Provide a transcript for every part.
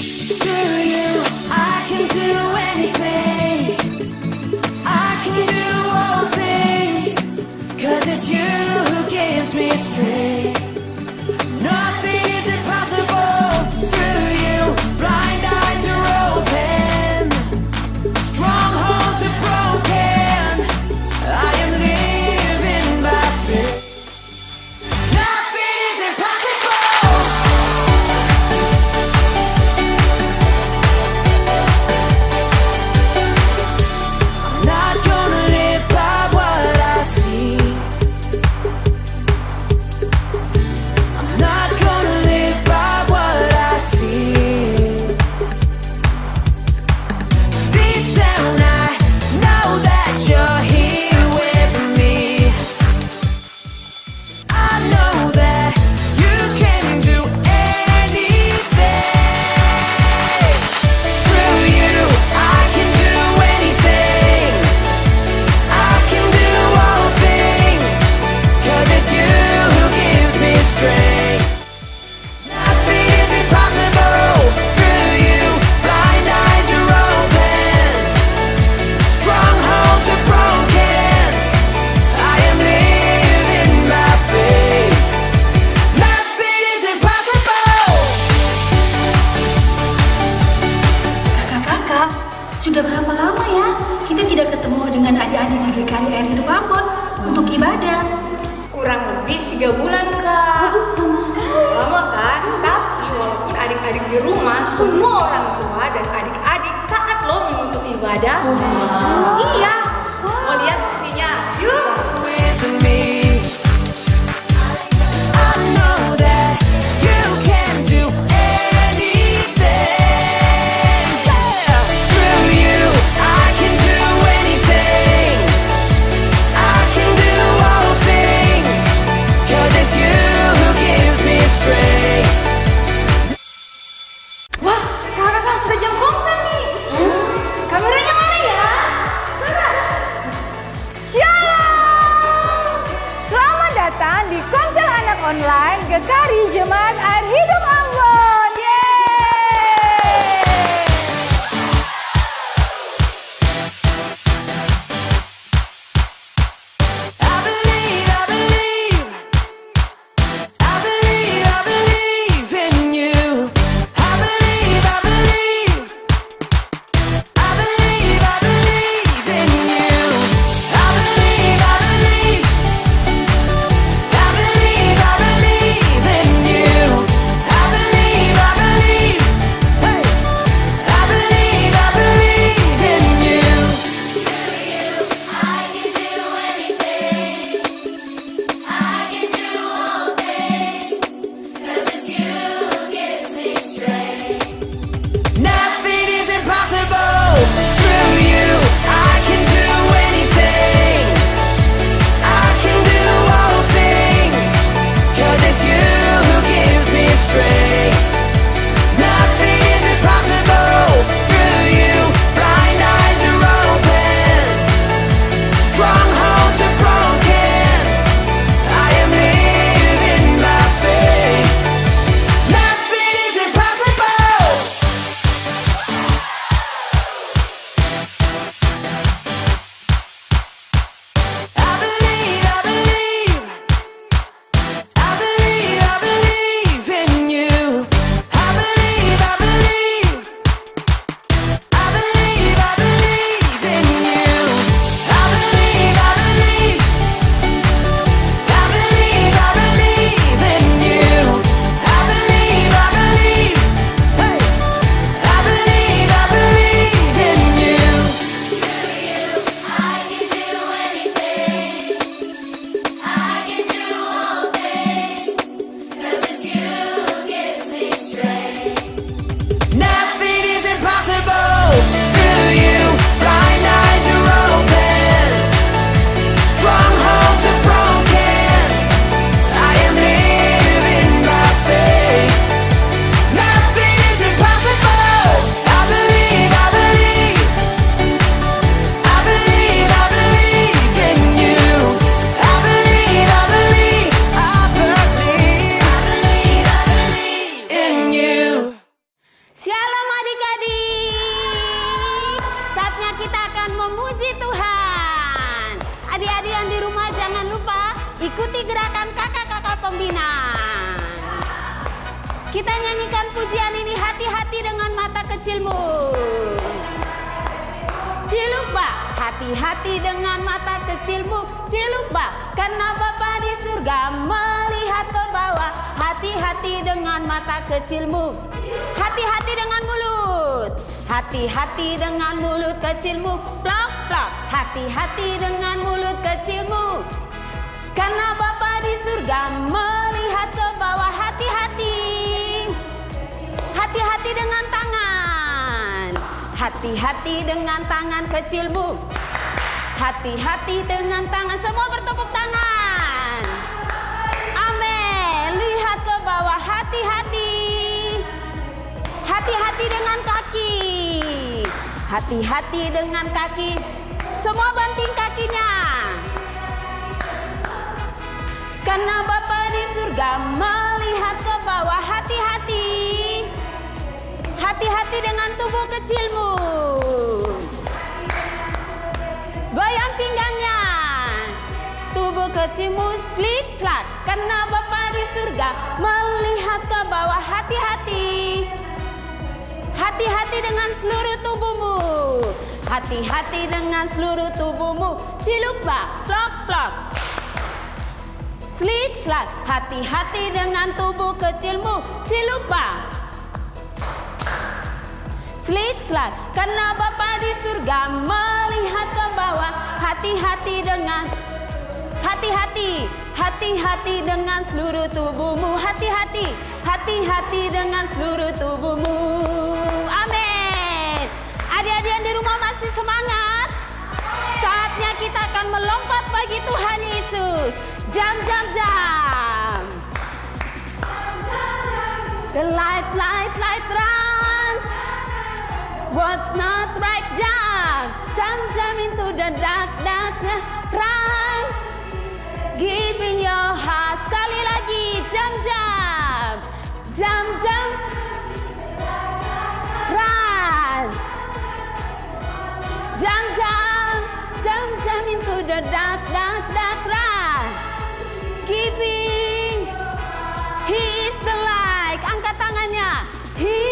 Through you, I can do anything. I can do all things. 'Cause it's you who gives me strength. Nothing is impossible. Through you, blind eyes are open. Strongholds are broken. I am living by faith. Nothing is impossible. I'm not gonna live by what I see. I'm not gonna live by what I feel. Deep down I know that you're here with me. I know that you can do anything. Through you, I can do anything. I can do all things. 'Cause it's you who gives me strength. Nothing is impossible. Through you, blind eyes are open. Strongholds are broken. I am living by faith. Nothing is impossible. Kakak-kakak, sudah berapa lama ya kita tidak ketemu dengan adik-adik di GKI Air Hidup Ambon untuk ibadah? Kurang lebih 3 bulan, Kak. Lama sekali. Lama kan? Tapi walaupun adik-adik di rumah, semua orang tua dan adik-adik taat loh untuk ibadah. Iya. Mau lihat buktinya? Yuk. With me, I know that you can do anything. Yeah. Through you, I can do anything. I can do all things. 'Cause it's you who gives me strength. Wah, sekarang kan sudah jam komsel nih. Kameranya mana ya? Sana. Shalom. ikuti gerakan kakak-kakak pembina. Kita nyanyikan pujian ini, hati-hati dengan mata kecilmu. Ciluba, hati-hati dengan mata kecilmu. Ciluba, karena Bapa di surga melihat ke bawah. Hati-hati dengan mata kecilmu. Hati-hati dengan mulut. Hati-hati dengan mulut kecilmu. Plok, plok. Hati-hati dengan mulut kecilmu. Karena Bapa di surga melihat ke bawah. Hati-hati. Hati-hati dengan tangan. Hati-hati dengan tangan kecilmu. Hati-hati dengan tangan. Semua bertepuk tangan. Amin. Lihat ke bawah. Hati-hati. Hati-hati dengan kaki. Hati-hati dengan kaki. Semua banting kakinya. Karena Bapa di surga melihat ke bawah. Hati-hati. Hati-hati dengan tubuh kecilmu. Goyang pinggangnya. Tubuh kecilmu slik-slak. Karena Bapa di surga melihat ke bawah. Hati-hati. Hati-hati dengan seluruh tubuhmu. Hati-hati dengan seluruh tubuhmu. Ciluba, plok, plok. Slik-slak. Hati-hati dengan tubuh kecilmu. Ciluba. Slik-slak. Karena Bapa di surga melihat ke bawah. Hati-hati dengan hati-hati dengan seluruh tubuhmu. Hati-hati. Hati-hati dengan seluruh tubuhmu. Amin. Adik-adik yang di rumah masih semangat? Saatnya kita akan melompat bagi Tuhan Yesus. Jam, jam, jam. The light, light, light, run. What's not right, jump. Jump, jump into the dark, dark, run. Give in your heart. Sekali lagi, jump, jump. Jump, jump. Run. Jump, jump. Jump, jump into the dark, dark, dark, run. Giving. He is the light. Angkat tangannya. He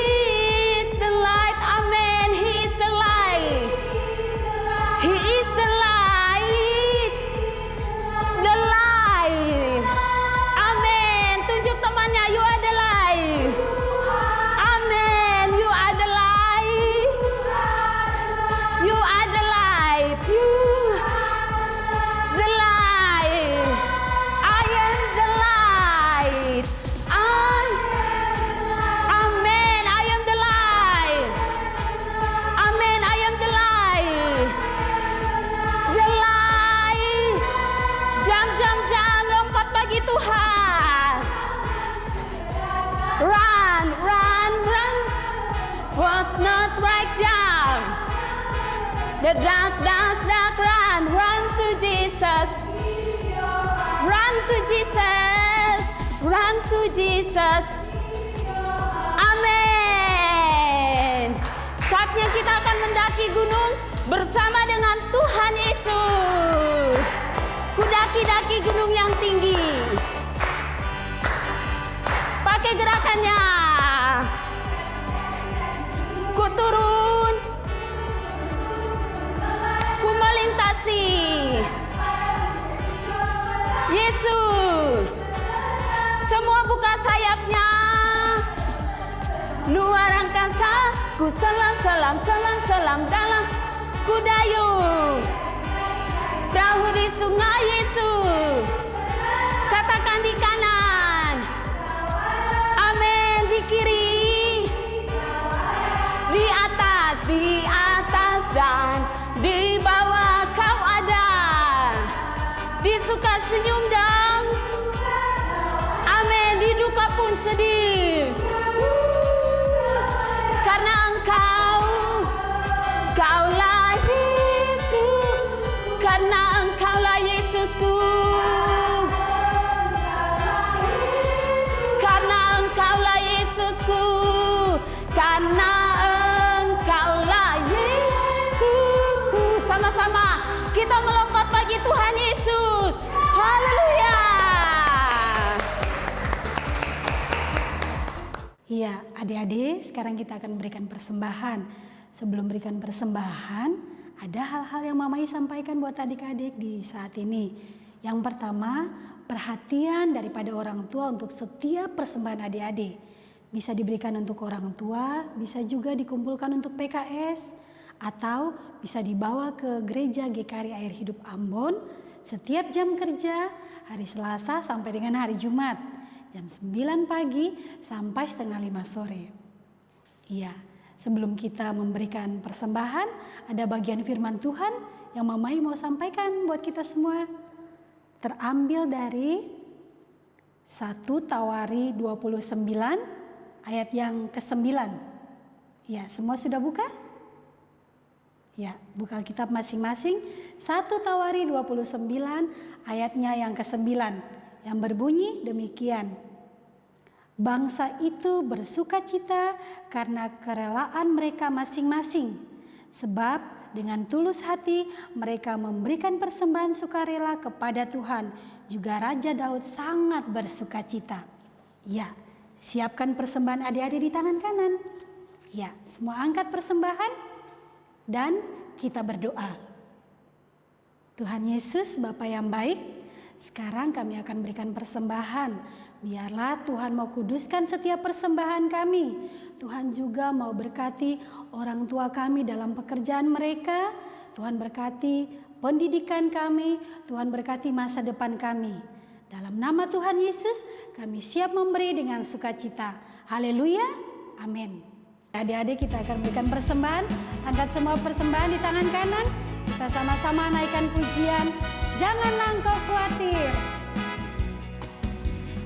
is the light. Amen. He is the light. He is the light. The light. Amen. Tunjuk temannya. You are the light. Amen. You are the light. You are the light. You the light. I am the light. Amen. I am the light. Amen. I am the light. The light. Jam, jam, jam. Lompat bagi Tuhan. Run, run, run. What's not right, down. The dark, dark, dark, run. Run to Jesus. Run to Jesus. Run to Jesus. Amin. Saatnya kita akan mendaki gunung bersama dengan Tuhan Yesus. Kudaki-daki gunung yang tinggi. Pakai gerakannya. Ku turun. Ku melintasi. Yesus. Semua buka sayapnya. Luar angkasa. Ku selam, selam, selam, selam dalam kudayung. Perahu di sungai Yesus. Katakan di kanan. Amin. Di kiri. Di atas dan di bawah kau ada. Di suka senyum dan amin. Di duka pun sedih. Karena kaulah Yesus. Karena engkaulah Yesusku. Karena engkaulah Yesusku. Karena engkaulah Yesusku. Sama-sama kita melompat bagi Tuhan Yesus. Haleluya. Iya, adik-adik, sekarang kita akan berikan persembahan. Sebelum berikan persembahan, ada hal-hal yang Mamai sampaikan buat adik-adik di saat ini. Yang pertama, perhatian daripada orang tua untuk setiap persembahan adik-adik. Bisa diberikan untuk orang tua, bisa juga dikumpulkan untuk PKS, atau bisa dibawa ke gereja GKRI Air Hidup Ambon setiap jam kerja hari Selasa sampai dengan hari Jumat, jam 9 pagi sampai setengah 5 sore. Iya, sebelum kita memberikan persembahan, ada bagian firman Tuhan yang Mamai mau sampaikan buat kita semua. Terambil dari 1 Tawari 29 ayat yang ke-9. Ya, semua sudah buka? Ya, buka Alkitab masing-masing. 1 Tawari 29 ayatnya yang ke-9 yang berbunyi demikian. Bangsa itu bersukacita karena kerelaan mereka masing-masing, sebab dengan tulus hati mereka memberikan persembahan sukarela kepada Tuhan. Juga Raja Daud sangat bersukacita. Ya, siapkan persembahan adik-adik di tangan kanan. Ya, semua angkat persembahan dan kita berdoa. Tuhan Yesus, Bapa yang baik, sekarang kami akan berikan persembahan. Biarlah Tuhan mau kuduskan setiap persembahan kami. Tuhan juga mau berkati orang tua kami dalam pekerjaan mereka. Tuhan berkati pendidikan kami. Tuhan berkati masa depan kami. Dalam nama Tuhan Yesus, kami siap memberi dengan sukacita. Haleluya, amin. Adik-adik, kita akan berikan persembahan. Angkat semua persembahan di tangan kanan. Kita sama-sama naikkan pujian. Janganlah engkau khawatir.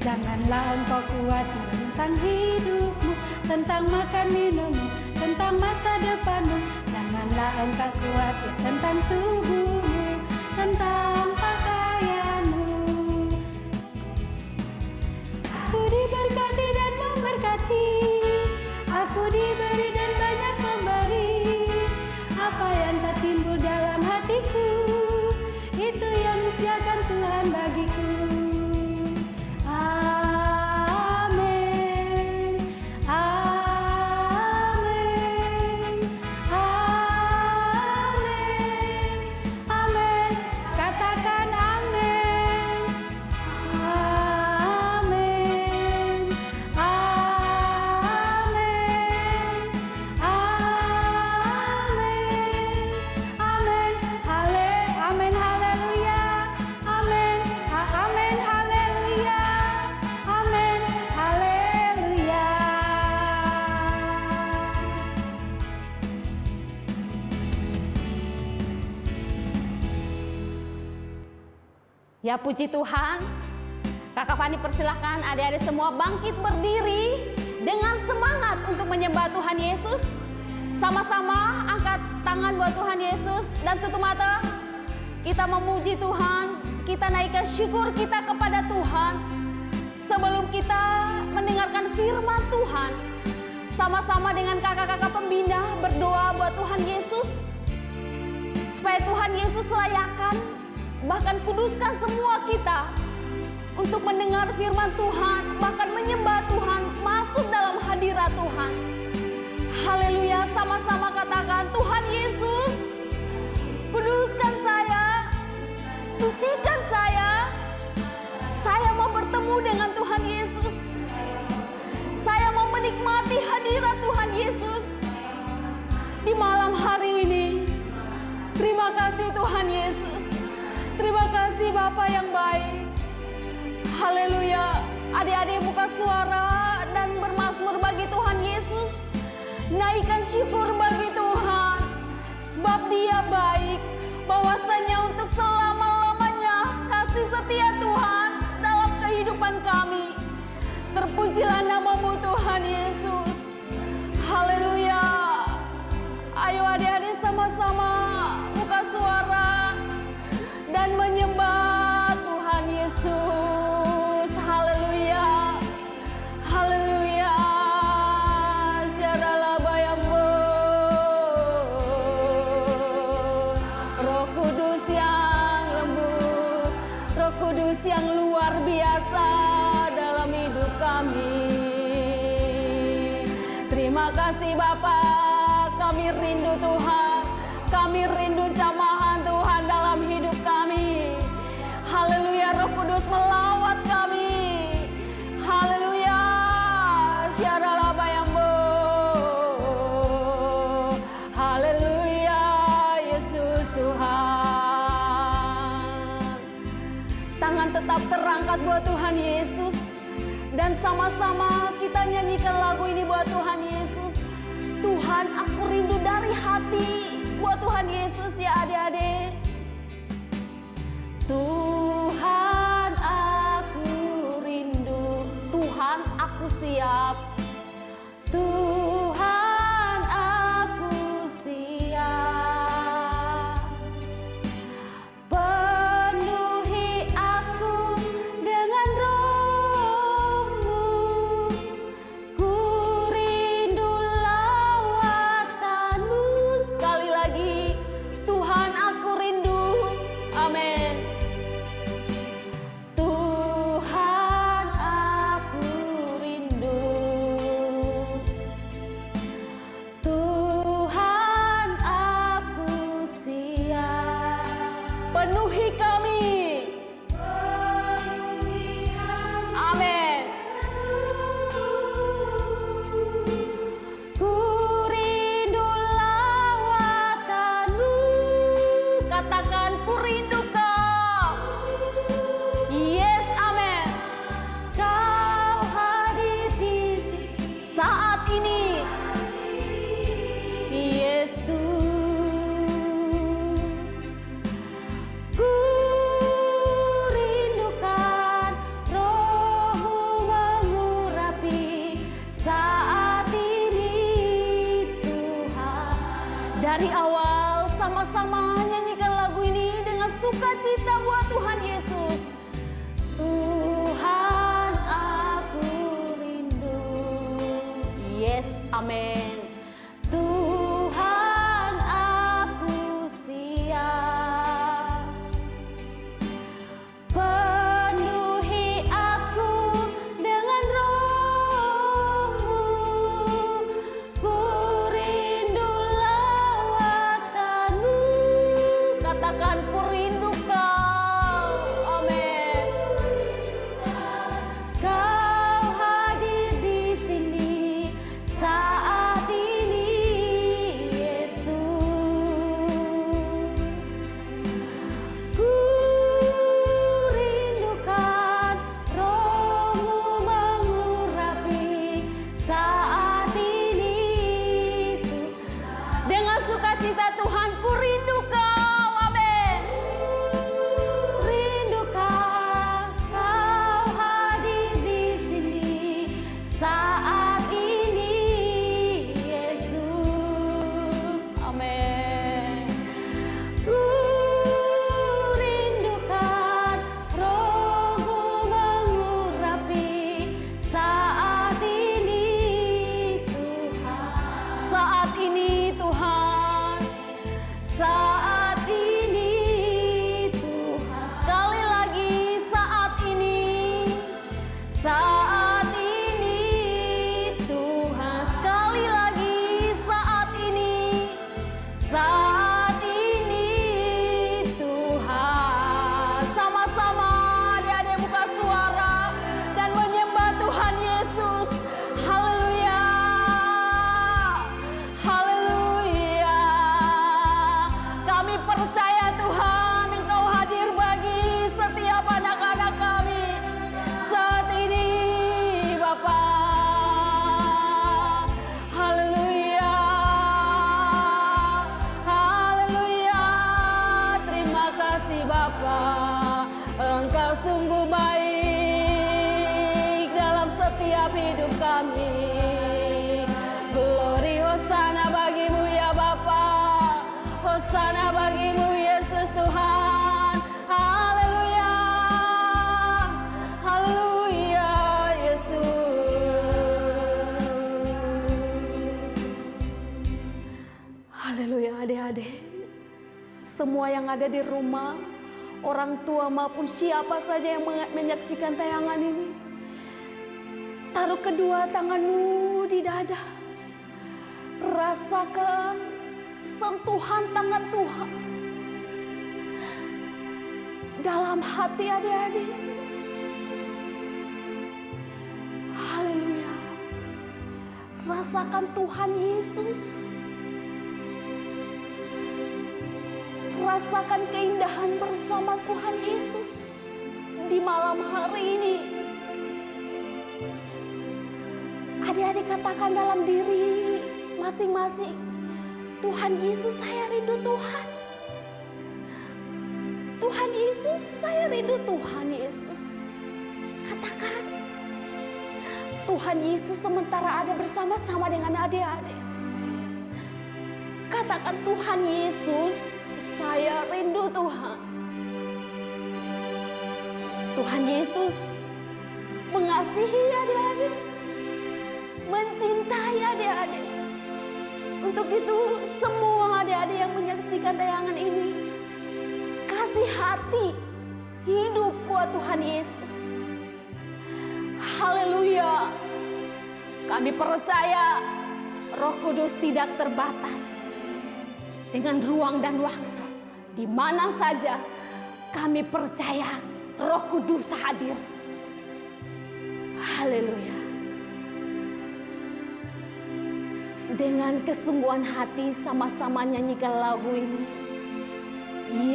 Janganlah engkau khawatir tentang hidupmu, tentang makan minummu, tentang masa depanmu. Janganlah engkau khawatir tentang tubuhmu, tentang pakaianmu. Aku diberkati dan memberkati. Aku diberi dan banyak memberi. Apa yang tak timbul dalam hatiku, itu yang disediakan Tuhan bagiku. Amin, amin, amin, amin. Katakan amin, amin, amin, amin, amin, haleluya, amin, amin, haleluya, amin, haleluya. Ya, puji Tuhan. Kakak Fani persilahkan adik-adik semua bangkit berdiri dengan semangat untuk menyembah Tuhan Yesus. Sama-sama angkat tangan buat Tuhan Yesus dan tutup mata. Kita memuji Tuhan, kita naikkan syukur kita kepada Tuhan. Sebelum kita mendengarkan firman Tuhan, sama-sama dengan kakak-kakak pembina berdoa buat Tuhan Yesus. Supaya Tuhan Yesus layakan, bahkan kuduskan semua kita untuk mendengar firman Tuhan, bahkan menyembah Tuhan, masuk dalam hadirat Tuhan. Haleluya, sama-sama katakan, Tuhan Yesus, kuduskan saya, sucikan saya mau bertemu dengan Tuhan Yesus. Saya mau menikmati hadirat Tuhan Yesus di malam hari ini. Terima kasih Tuhan Yesus. Terima kasih Bapa yang baik. Haleluya. Adik-adik buka suara dan bermazmur bagi Tuhan Yesus. Naikkan syukur bagi Tuhan. Sebab Dia baik. Bahwasanya untuk selama-lamanya kasih setia Tuhan dalam kehidupan kami. Terpujilah namamu Tuhan Yesus. Haleluya. Ayo adik-adik sama-sama buka suara dan menyembah Tuhan Yesus. Haleluya. Haleluya. Syaralah bayambo. Roh Kudus yang lembut, Roh Kudus yang luar biasa dalam hidup kami. Terima kasih Bapa, kami rindu Tuhan, kami rindu jamahan Tuhan dalam hidup kami. Haleluya, Roh Kudus melawat kami. Haleluya, syarala bayambo. Haleluya, Yesus Tuhan. Tangan tetap terangkat buat Tuhan Yesus. Dan sama-sama kita nyanyikan lagu ini buat Tuhan Yesus. Tuhan, aku rindu dari hati buat Tuhan Yesus ya adik-adik. Tuhan, aku rindu. Tuhan, aku siap. Tuhan, aku siap. Penuhi aku dengan Roh-Mu. Ku rindu lawatan-Mu. Sekali lagi, Tuhan, aku rindu. Amin. Tuhan, aku rindu. Tuhan, aku siap. Penuhi kami. Amin. Ku rindu lawatan-Mu. Katakan, ku rindu Kau. Yes, amin. Kau hadir di sini saat ini, Yesus. Ku rindukan Roh-Mu mengurapi saat ini, Tuhan. Dari awal sama-sama nyanyikan lagu ini dengan sukacita buat Tuhan Yesus. Tuhan, aku rindu. Yes, amin. Tuhan, aku siap. Penuhi aku dengan Roh-Mu. Ku rindu lawatan-Mu. Katakan, ku rindu Kau. Amin. Kau hadir di sini saat ini, Yesus. Ku rindukan Roh-Mu mengurapi saat ini, Tuhan. Dengan sukacita Tuhan, ku rindu Kau. Amin. Rindukan Kau hadir di sini saat ini, Yesus. Amin. Ku rindukan Roh-Mu mengurapi saat ini, Tuhan. Saat ini, Tuhan. Saat ini, Tuhan. Sekali lagi, saat ini. Saat ini, Tuhan. Sekali lagi, saat ini. Saat ini, Tuhan. Sama-sama adik-adik buka suara dan menyembah Tuhan Yesus. Haleluya. Haleluya. Kami percaya Tuhan, Engkau hadir bagi setiap anak-anak kami saat ini, Bapa. Haleluya. Haleluya. Terima kasih Bapa. Engkau sungguh baik dalam setiap hidup kami. Glory Hosana bagimu ya Bapa. Hosana bagimu Yesus Tuhan. Haleluya. Haleluya Yesus. Haleluya adik-adik. Semua yang ada di rumah, orang tua maupun siapa saja yang menyaksikan tayangan ini, taruh kedua tanganmu di dada. rasakan sentuhan tangan Tuhan dalam hati adik-adik. Haleluya. Rasakan Tuhan Yesus. Rasakan keindahan bersama Tuhan Yesus di malam hari ini. Adik-adik katakan dalam diri masing-masing, Tuhan Yesus, saya rindu Tuhan. Tuhan Yesus, saya rindu Tuhan Yesus. Katakan, Tuhan Yesus sementara ada bersama-sama dengan adik-adik. Katakan, Tuhan Yesus, saya rindu Tuhan. Tuhan Yesus mengasihi adik-adik, mencintai adik-adik. Untuk itu semua adik-adik yang menyaksikan tayangan ini, kasih hati hidup buat Tuhan Yesus. Haleluya. Kami percaya Roh Kudus tidak terbatas dengan ruang dan waktu. Di mana saja kami percaya Roh Kudus hadir. Haleluya. Dengan kesungguhan hati sama-sama nyanyikan lagu ini.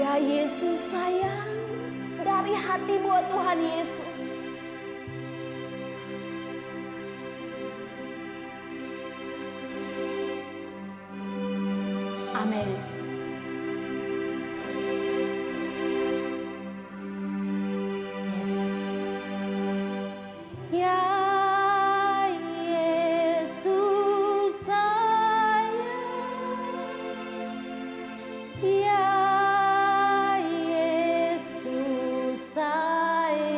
Ya Yesus sayang, dari hati buat Tuhan Yesus. Amin. Yes. Ya Yesus sayang, ya Yesus sayang,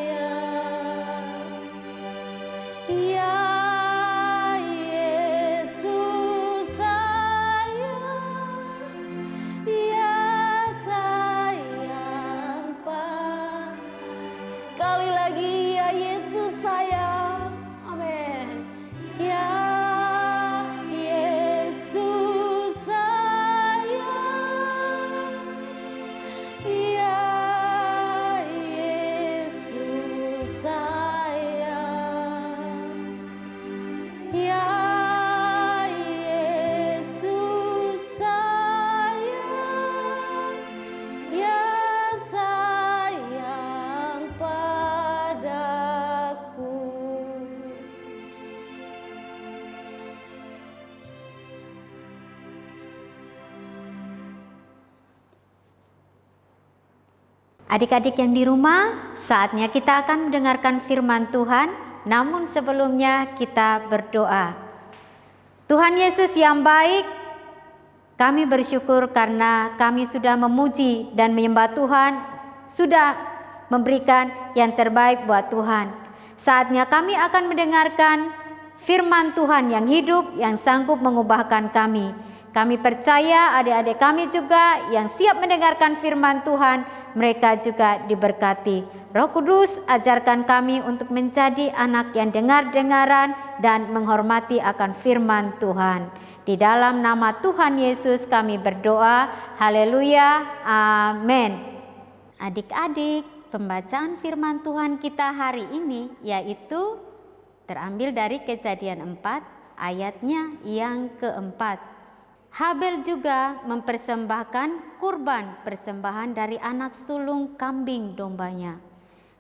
ya Yesus sayang, ya sayang Pak. Sekali lagi, ya Yesus sayang. Amin. Ya Yesus sayang, ya Yesus sayang, ya Yesus sayang, ya sayang padaku. Adik-adik yang di rumah, saatnya kita akan mendengarkan firman Tuhan. Namun sebelumnya kita berdoa. Tuhan Yesus yang baik, kami bersyukur karena kami sudah memuji dan menyembah Tuhan, sudah memberikan yang terbaik buat Tuhan. Saatnya kami akan mendengarkan firman Tuhan yang hidup, yang sanggup mengubahkan kami. Kami percaya adik-adik kami juga yang siap mendengarkan firman Tuhan, mereka juga diberkati. Roh Kudus, ajarkan kami untuk menjadi anak yang dengar-dengaran dan menghormati akan firman Tuhan. Di dalam nama Tuhan Yesus kami berdoa. Haleluya. Amin. Adik-adik, pembacaan firman Tuhan kita hari ini yaitu terambil dari Kejadian 4 ayatnya yang keempat. Habel juga mempersembahkan kurban persembahan dari anak sulung kambing dombanya,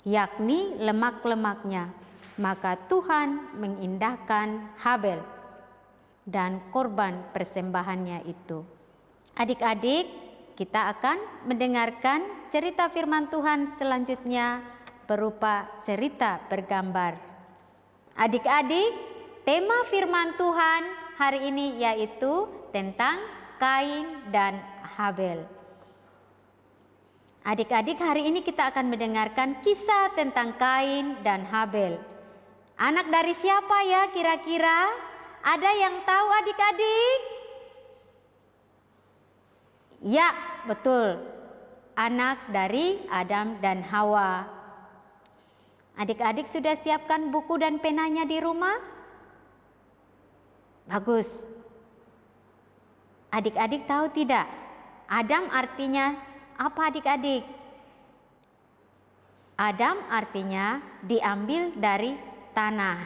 yakni lemak-lemaknya. Maka Tuhan mengindahkan Habel dan korban persembahannya itu. Adik-adik, kita akan mendengarkan cerita firman Tuhan selanjutnya berupa cerita bergambar. Adik-adik, tema firman Tuhan hari ini yaitu tentang Kain dan Habel. Adik-adik, hari ini kita akan mendengarkan kisah tentang Kain dan Habel. Anak dari siapa ya kira-kira? Ada yang tahu adik-adik? Ya, betul. Anak dari Adam dan Hawa. Adik-adik sudah siapkan buku dan penanya di rumah? Bagus. Adik-adik tahu tidak? Adam artinya apa adik-adik? Adam artinya diambil dari tanah.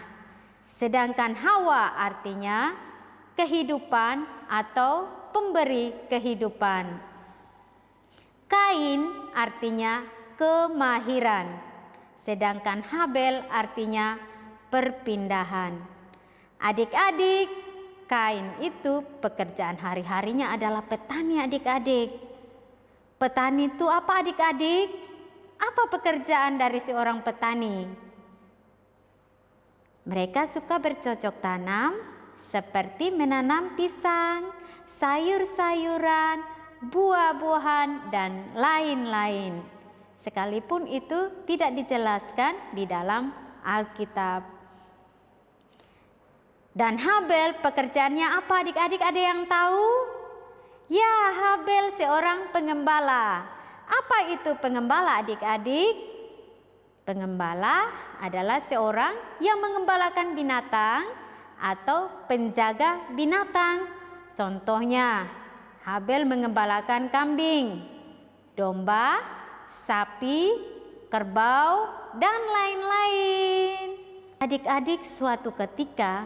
Sedangkan Hawa artinya kehidupan atau pemberi kehidupan. Kain artinya kemahiran. Sedangkan Habel artinya perpindahan. Adik-adik, Kain itu pekerjaan hari-harinya adalah petani adik-adik. Petani itu apa adik-adik? Apa pekerjaan dari seorang petani? Mereka suka bercocok tanam seperti menanam pisang, sayur-sayuran, buah-buahan, dan lain-lain. Sekalipun itu tidak dijelaskan di dalam Alkitab. Dan Habel pekerjaannya apa adik-adik, ada yang tahu? Ya, Habel seorang pengembala. Apa itu pengembala adik-adik? Pengembala adalah seorang yang mengembalakan binatang atau penjaga binatang. Contohnya, Habel mengembalakan kambing, domba, sapi, kerbau, dan lain-lain. Adik-adik, suatu ketika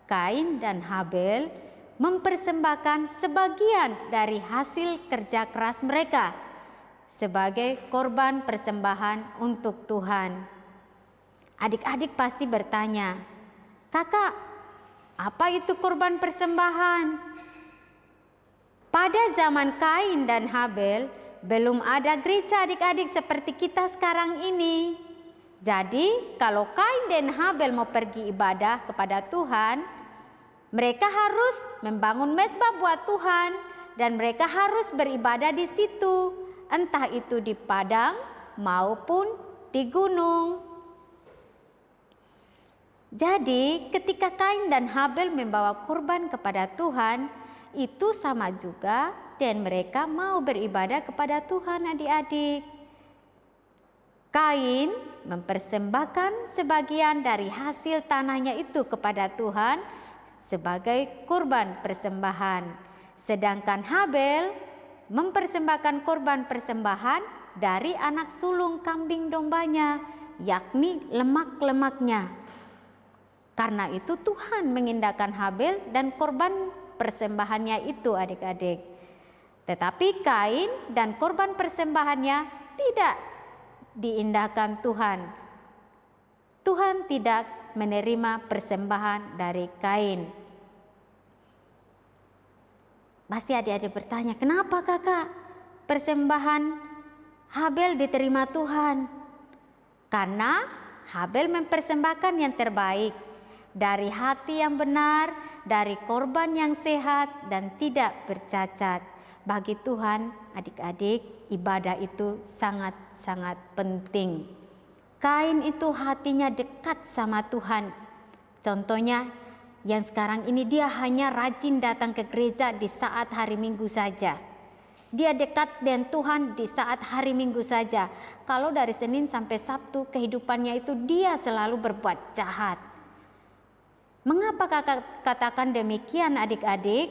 Kain dan Habel mempersembahkan sebagian dari hasil kerja keras mereka sebagai korban persembahan untuk Tuhan. Adik-adik pasti bertanya, "Kakak, apa itu korban persembahan?" Pada zaman Kain dan Habel belum ada gereja adik-adik seperti kita sekarang ini. Jadi kalau Kain dan Habel mau pergi ibadah kepada Tuhan, mereka harus membangun mezbah buat Tuhan dan mereka harus beribadah di situ, entah itu di padang maupun di gunung. Jadi ketika Kain dan Habel membawa korban kepada Tuhan, itu sama juga dan mereka mau beribadah kepada Tuhan adik-adik. Kain mempersembahkan sebagian dari hasil tanahnya itu kepada Tuhan sebagai korban persembahan. Sedangkan Habel mempersembahkan korban persembahan dari anak sulung kambing dombanya, yakni lemak-lemaknya. Karena itu Tuhan mengindahkan Habel dan korban persembahannya itu adik-adik. Tetapi Kain dan korban persembahannya tidak diindahkan Tuhan. Tuhan tidak menerima persembahan dari Kain. Pasti adik-adik bertanya, kenapa kakak persembahan Habel diterima Tuhan? Karena Habel mempersembahkan yang terbaik, dari hati yang benar, dari korban yang sehat dan tidak bercacat. Bagi Tuhan, adik-adik, ibadah itu sangat-sangat penting. Kain itu hatinya dekat sama Tuhan. Contohnya, yang sekarang ini dia hanya rajin datang ke gereja di saat hari Minggu saja. Dia dekat dengan Tuhan di saat hari Minggu saja. Kalau dari Senin sampai Sabtu kehidupannya itu dia selalu berbuat jahat. Mengapa kakak katakan demikian adik-adik?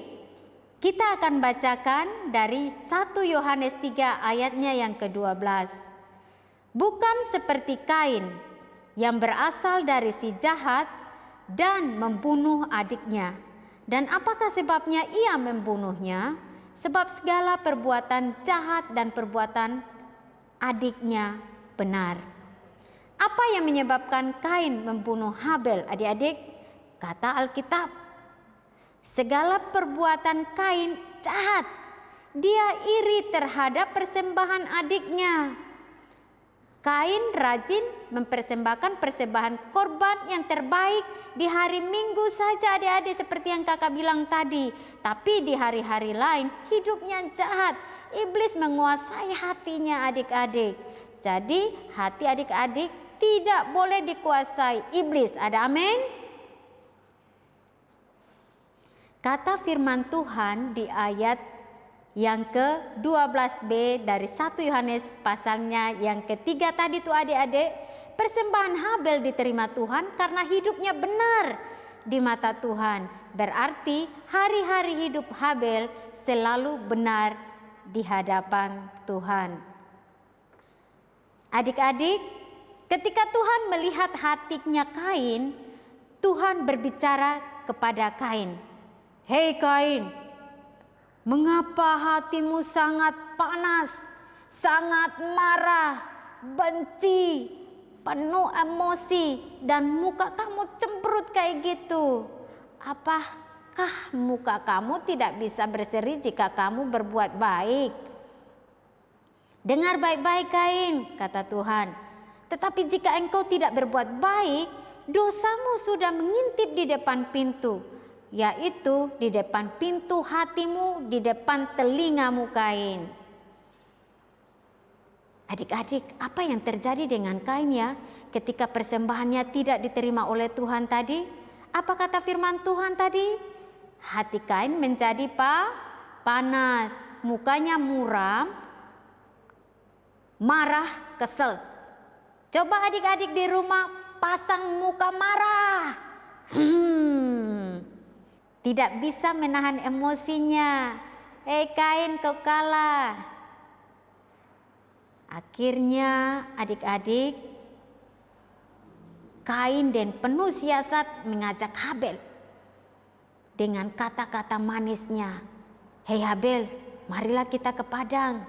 Kita akan bacakan dari 1 Yohanes 3 ayatnya yang ke-12. Bukan seperti Kain yang berasal dari si jahat dan membunuh adiknya. Dan apakah sebabnya ia membunuhnya? Sebab segala perbuatan jahat dan perbuatan adiknya benar. Apa yang menyebabkan Kain membunuh Habel adik-adik? Kata Alkitab, segala perbuatan Kain jahat. Dia iri terhadap persembahan adiknya. Kain rajin mempersembahkan persembahan korban yang terbaik di hari Minggu saja adik-adik seperti yang kakak bilang tadi. Tapi di hari-hari lain hidupnya jahat. Iblis menguasai hatinya adik-adik. Jadi hati adik-adik tidak boleh dikuasai iblis. Ada amin? Kata firman Tuhan di ayat yang ke-12b dari 1 Yohanes pasalnya yang ketiga tadi tuh adik-adik, persembahan Habel diterima Tuhan karena hidupnya benar di mata Tuhan. Berarti hari-hari hidup Habel selalu benar di hadapan Tuhan. Adik-adik, ketika Tuhan melihat hatinya Kain, Tuhan berbicara kepada Kain. Hei Kain, mengapa hatimu sangat panas, sangat marah, benci, penuh emosi, dan muka kamu cemberut kayak gitu? Apakah muka kamu tidak bisa berseri jika kamu berbuat baik? Dengar baik-baik Kain, kata Tuhan. Tetapi jika engkau tidak berbuat baik, dosamu sudah mengintip di depan pintu, yaitu di depan pintu hatimu, di depan telingamu Kain. Adik-adik, apa yang terjadi dengan Kain ya ketika persembahannya tidak diterima oleh Tuhan tadi? Apa kata firman Tuhan tadi? Hati Kain menjadi panas, mukanya muram, marah, kesel. Coba adik-adik di rumah pasang muka marah. Tidak bisa menahan emosinya. Kain, kau kalah. Akhirnya adik-adik, Kain dan penuh siasat mengajak Habel dengan kata-kata manisnya. Hei Habel, marilah kita ke padang,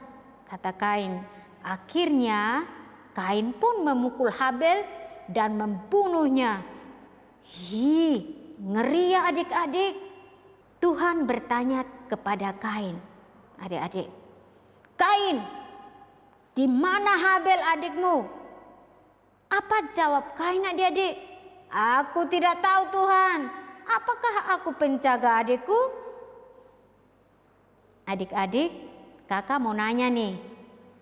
kata Kain. Akhirnya Kain pun memukul Habel dan membunuhnya. Ngeri ya adik-adik. Tuhan bertanya kepada Kain. Adik-adik, Kain, di mana Habel adikmu? Apa jawab Kain adik-adik? Aku tidak tahu Tuhan. Apakah aku penjaga adikku? Adik-adik, kakak mau nanya nih.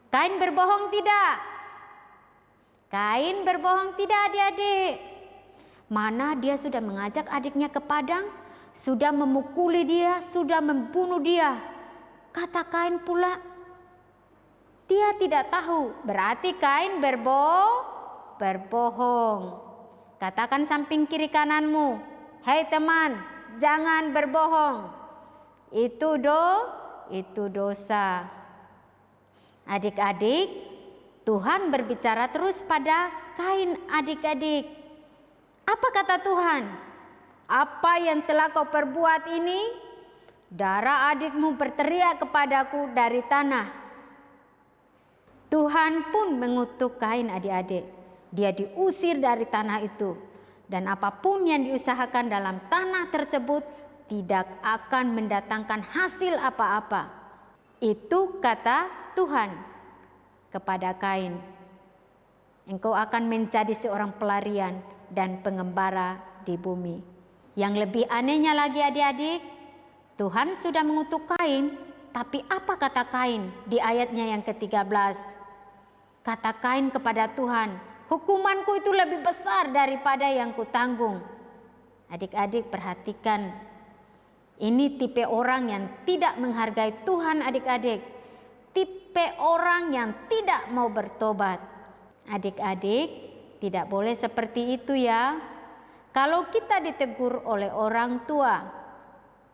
Kain berbohong tidak? Kain berbohong tidak adik-adik? Mana dia sudah mengajak adiknya ke padang, sudah memukuli dia, sudah membunuh dia. Kata Kain pula, dia tidak tahu. Berarti Kain berbohong. Katakan samping kiri kananmu, hei teman, jangan berbohong. Itu dosa. Adik-adik, Tuhan berbicara terus pada Kain adik-adik. Apa kata Tuhan? Apa yang telah kau perbuat ini? Darah adikmu berteriak kepadaku dari tanah. Tuhan pun mengutuk Kain adik-adik. Dia diusir dari tanah itu. Dan apapun yang diusahakan dalam tanah tersebut tidak akan mendatangkan hasil apa-apa. Itu kata Tuhan kepada Kain. Engkau akan menjadi seorang pelarian dan pengembara di bumi. Yang lebih anehnya lagi adik-adik, Tuhan sudah mengutuk Kain, tapi apa kata Kain di ayatnya yang ke-13? Kata Kain kepada Tuhan, hukumanku itu lebih besar daripada yang kutanggung. Adik-adik perhatikan, ini tipe orang yang tidak menghargai Tuhan adik-adik. Tipe orang yang tidak mau bertobat. Adik-adik, tidak boleh seperti itu ya. Kalau kita ditegur oleh orang tua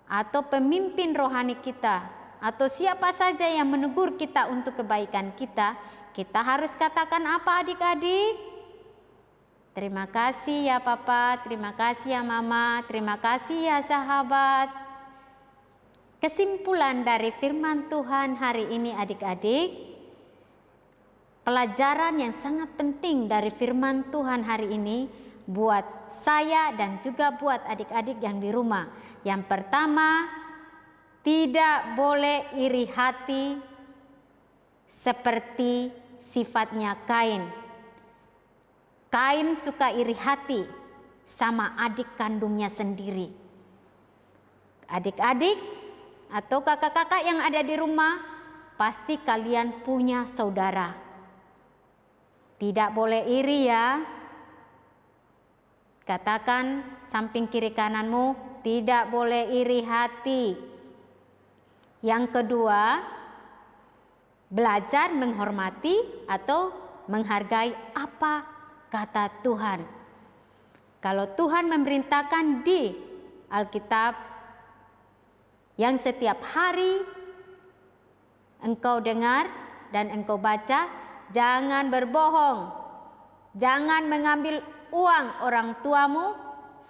atau pemimpin rohani kita atau siapa saja yang menegur kita untuk kebaikan kita, kita harus katakan apa adik-adik? Terima kasih ya Papa, terima kasih ya Mama, terima kasih ya sahabat. Kesimpulan dari firman Tuhan hari ini adik-adik, pelajaran yang sangat penting dari firman Tuhan hari ini buat saya dan juga buat adik-adik yang di rumah. Yang pertama, tidak boleh iri hati seperti sifatnya Kain. Kain suka iri hati sama adik kandungnya sendiri. Adik-adik atau kakak-kakak yang ada di rumah, pasti kalian punya saudara. Tidak boleh iri ya. Katakan samping kiri kananmu, tidak boleh iri hati. Yang kedua, belajar menghormati atau menghargai apa kata Tuhan. Kalau Tuhan memerintahkan di Alkitab, yang setiap hari engkau dengar dan engkau baca, jangan berbohong, jangan mengambil uang orang tuamu.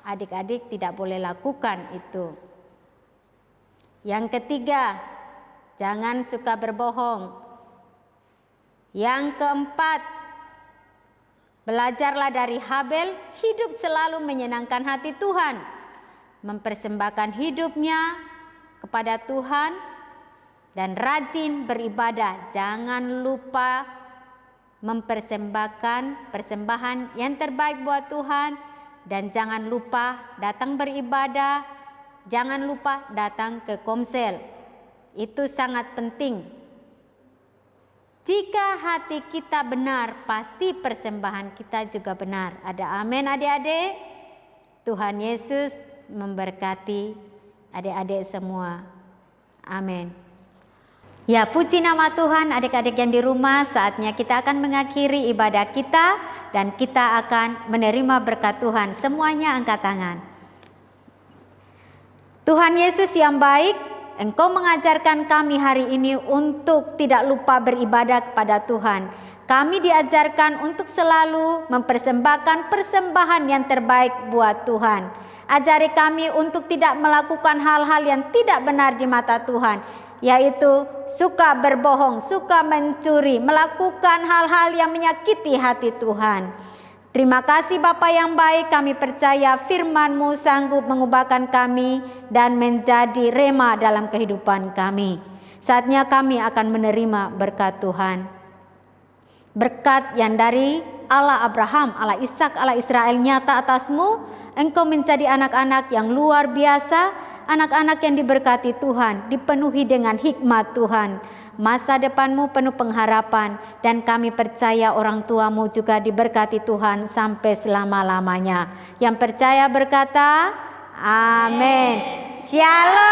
Adik-adik tidak boleh lakukan itu. Yang ketiga, jangan suka berbohong. Yang keempat, belajarlah dari Habel, hidup selalu menyenangkan hati Tuhan, mempersembahkan hidupnya kepada Tuhan dan rajin beribadah. Jangan lupa mempersembahkan persembahan yang terbaik buat Tuhan, dan jangan lupa datang beribadah, jangan lupa datang ke komsel. Itu sangat penting. Jika hati kita benar, pasti persembahan kita juga benar. Ada amin adik-adik? Tuhan Yesus memberkati adik-adik semua. Amin. Ya, puji nama Tuhan. Adik-adik yang di rumah, saatnya kita akan mengakhiri ibadah kita dan kita akan menerima berkat Tuhan. Semuanya angkat tangan. Tuhan Yesus yang baik, Engkau mengajarkan kami hari ini untuk tidak lupa beribadah kepada Tuhan. Kami diajarkan untuk selalu mempersembahkan persembahan yang terbaik buat Tuhan. Ajari kami untuk tidak melakukan hal-hal yang tidak benar di mata Tuhan, yaitu suka berbohong, suka mencuri, melakukan hal-hal yang menyakiti hati Tuhan. Terima kasih Bapa yang baik, kami percaya firman-Mu sanggup mengubahkan kami dan menjadi rema dalam kehidupan kami. Saatnya kami akan menerima berkat Tuhan. Berkat yang dari Allah Abraham, Allah Ishak, Allah Israel nyata atasmu. Engkau menjadi anak-anak yang luar biasa, anak-anak yang diberkati Tuhan, dipenuhi dengan hikmat Tuhan. Masa depanmu penuh pengharapan, dan kami percaya orang tuamu juga diberkati Tuhan sampai selama-lamanya. Yang percaya berkata, amin. Shalom.